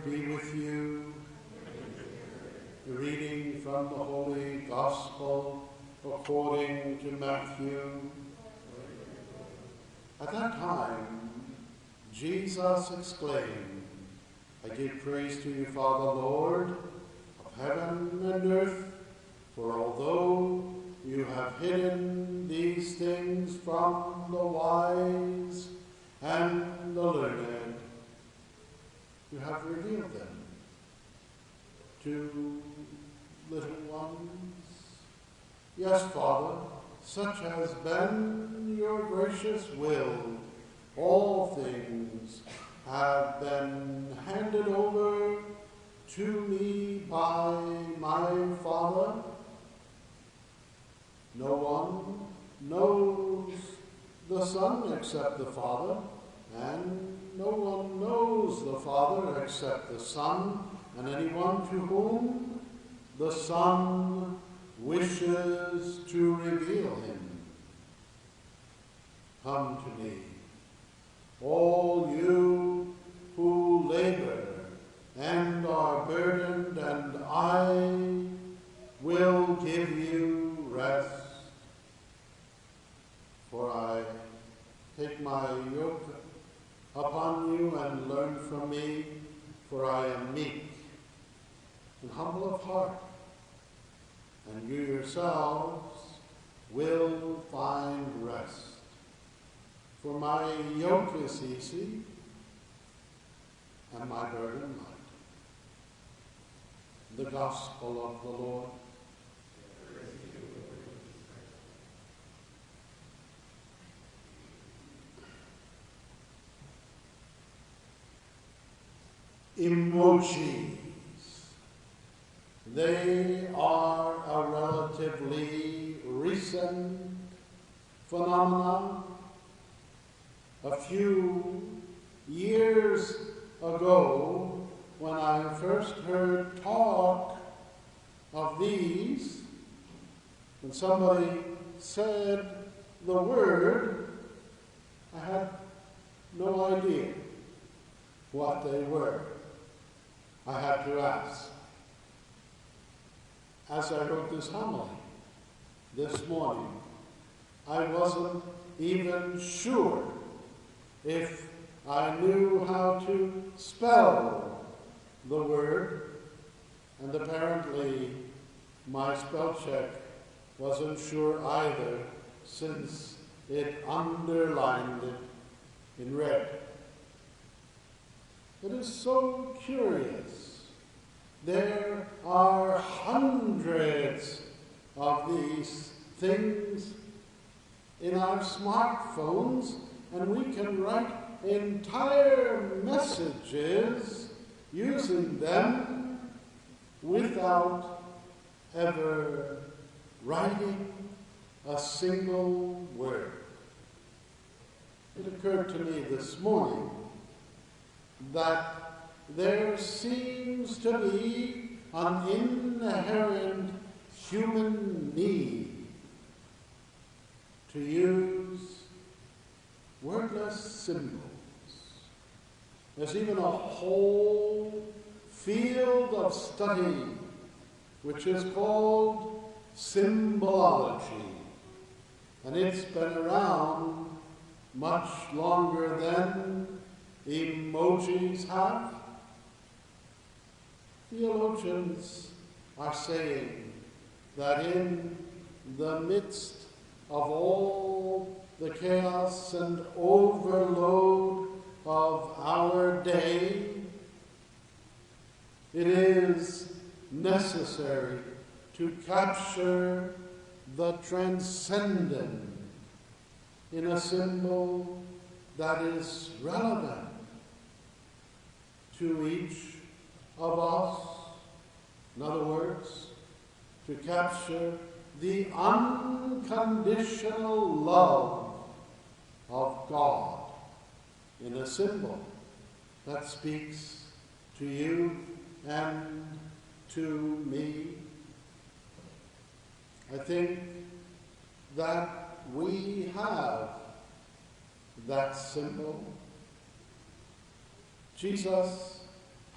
Lord be with you. The reading from the Holy Gospel according to Matthew. At that time, Jesus exclaimed, I give praise to you, Father, Lord, of heaven and earth, for although you have hidden these things from the wise and the learned, you have revealed them to little ones. Yes, Father, such has been your gracious will. All things have been handed over to me by my Father. No one knows the Son except the Father, and no one knows the Father except the Son, and anyone to whom the Son wishes to reveal him. Come to me, all you who labor and are burdened, and I will give you rest. For I take my yoke upon you and learn from me, for I am meek and humble of heart, and you yourselves will find rest. For my yoke is easy and my burden light. The Gospel of the Lord. Emojis. They are a relatively recent phenomenon. A few years ago, when I first heard talk of these, when somebody said the word, I had no idea what they were. I had to ask. As I wrote this homily this morning, I wasn't even sure if I knew how to spell the word, and apparently my spell check wasn't sure either, since it underlined it in red. It is so curious. There are hundreds of these things in our smartphones, and we can write entire messages using them without ever writing a single word. It occurred to me this morning that there seems to be an inherent human need to use wordless symbols. There's even a whole field of study which is called symbology, and it's been around much longer than emojis have. Theologians are saying that in the midst of all the chaos and overload of our day, it is necessary to capture the transcendent in a symbol that is relevant to each of us. In other words, to capture the unconditional love of God in a symbol that speaks to you and to me. I think that we have that symbol. Jesus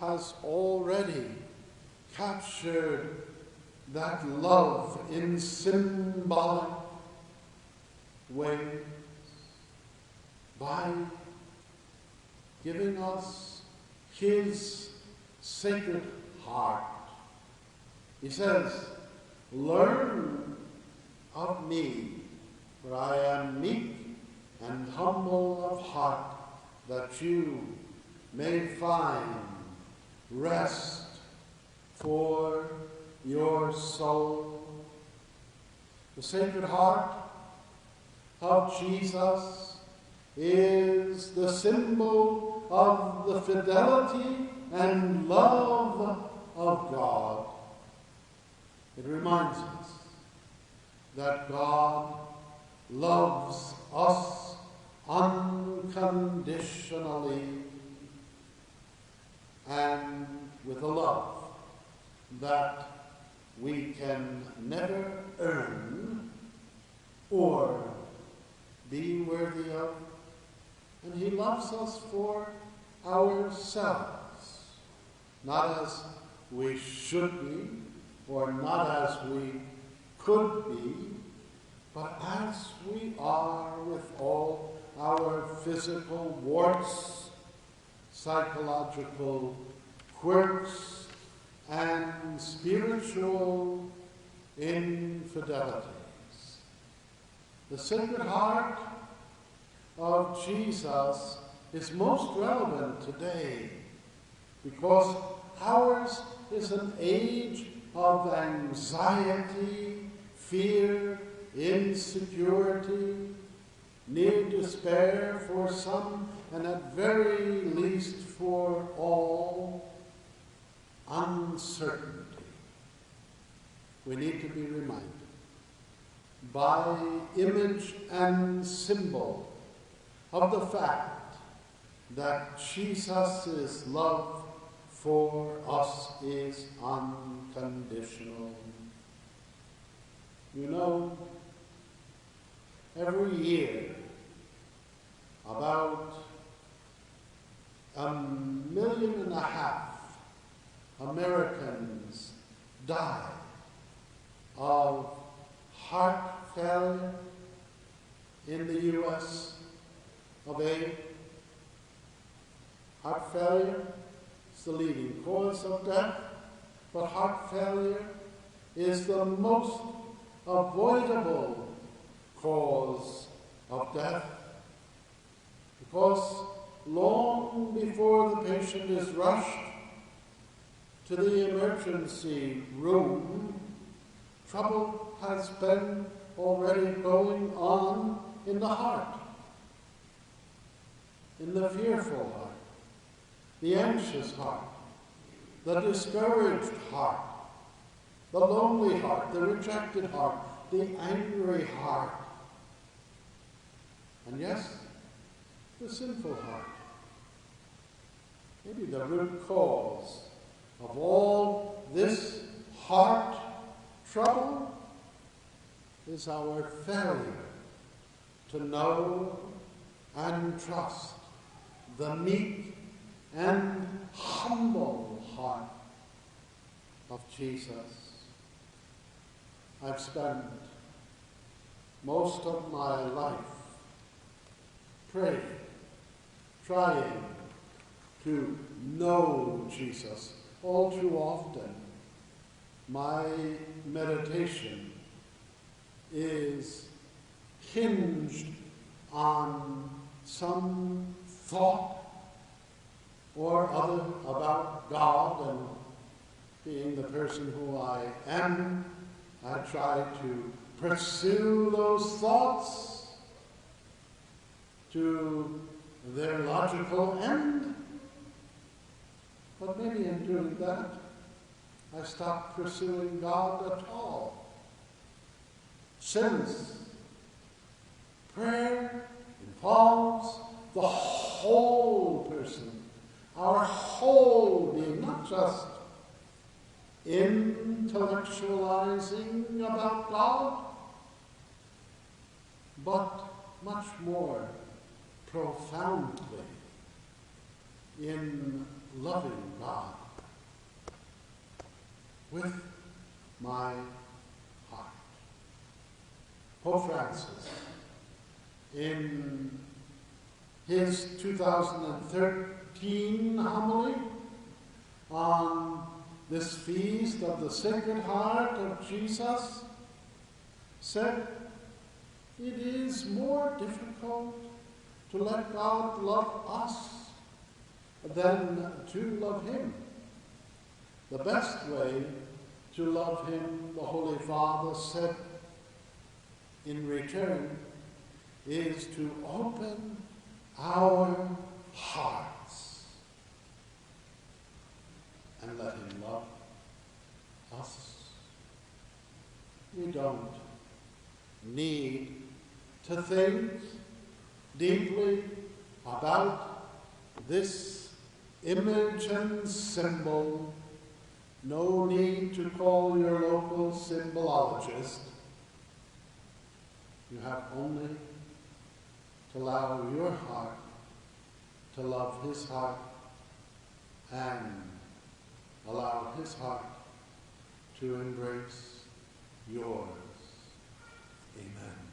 has already captured that love in symbolic ways by giving us his sacred heart. He says, "Learn of me, for I am meek and humble of heart, that you may find rest for your soul." The Sacred Heart of Jesus is the symbol of the fidelity and love of God. It reminds us that God loves us unconditionally and with a love that we can never earn or be worthy of. And he loves us for ourselves, not as we should be or not as we could be, but as we are, with all our physical warts, psychological quirks, and spiritual infidelities. The Sacred Heart of Jesus is most relevant today because ours is an age of anxiety, fear, insecurity, near despair for some, and at very least for all, uncertainty. We need to be reminded by image and symbol of the fact that Jesus' love for us is unconditional. You know, every year about 1.5 million Americans die of heart failure in the U.S. of A. Heart failure is the leading cause of death, but heart failure is the most avoidable cause of death, because long before the patient is rushed to the emergency room, trouble has been already going on in the heart, in the fearful heart, the anxious heart, the discouraged heart, the lonely heart, the rejected heart, the angry heart, and yes, the sinful heart. Maybe the root cause of all this heart trouble is our failure to know and trust the meek and humble heart of Jesus. I've spent most of my life praying, trying to know Jesus. All too often, my meditation is hinged on some thought or other about God, and being the person who I am, I try to pursue those thoughts to their logical end. But maybe in doing that, I stopped pursuing God at all. Since prayer involves the whole person, our whole being, not just intellectualizing about God, but much more profoundly in loving God with my heart. Pope Francis, in his 2013 homily on this feast of the Sacred Heart of Jesus, said, "It is more difficult to let God love us than to love him. The best way to love him," the Holy Father said, "in return, is to open our hearts and let him love us." We don't need to think deeply about this image and symbol. No need to call your local symbolologist. You have only to allow your heart to love his heart and allow his heart to embrace yours. Amen.